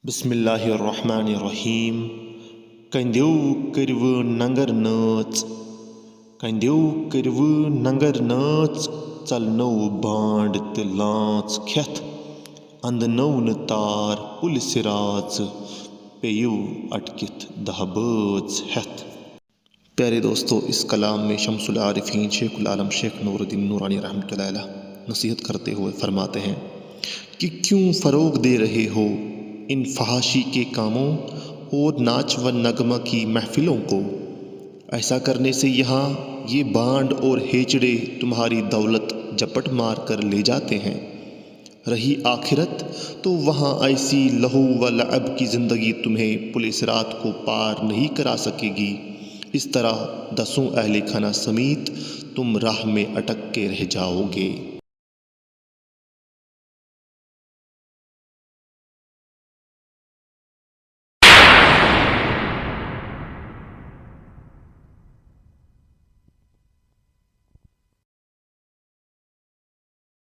بسم اللہ الرحمن الرحیم کندیو کریو ننگر ناچ کندیو کریو ننگر ناچ ژلنو بانڈ تہ لانچ کھیتھ اندنو نہ تار پُلسہِ راژ پیو اٹکِتھ دہ بٲژ ہیتھ۔ پیارے دوستو، اس کلام میں شمس العارفین شیخ العالم شیخ نور الدین نورانی رحمۃ اللہ علیہ نصیحت کرتے ہوئے فرماتے ہیں کہ کیوں فروغ دے رہے ہو ان فحاشی کے کاموں اور ناچ و نغمہ کی محفلوں کو؟ ایسا کرنے سے یہاں یہ بانڈ اور ہیچڑے تمہاری دولت جپٹ مار کر لے جاتے ہیں، رہی آخرت تو وہاں ایسی لہو و لعب کی زندگی تمہیں پل صراط کو پار نہیں کرا سکے گی۔ اس طرح 10 اہل خانہ سمیت تم راہ میں اٹک کے رہ جاؤ گے۔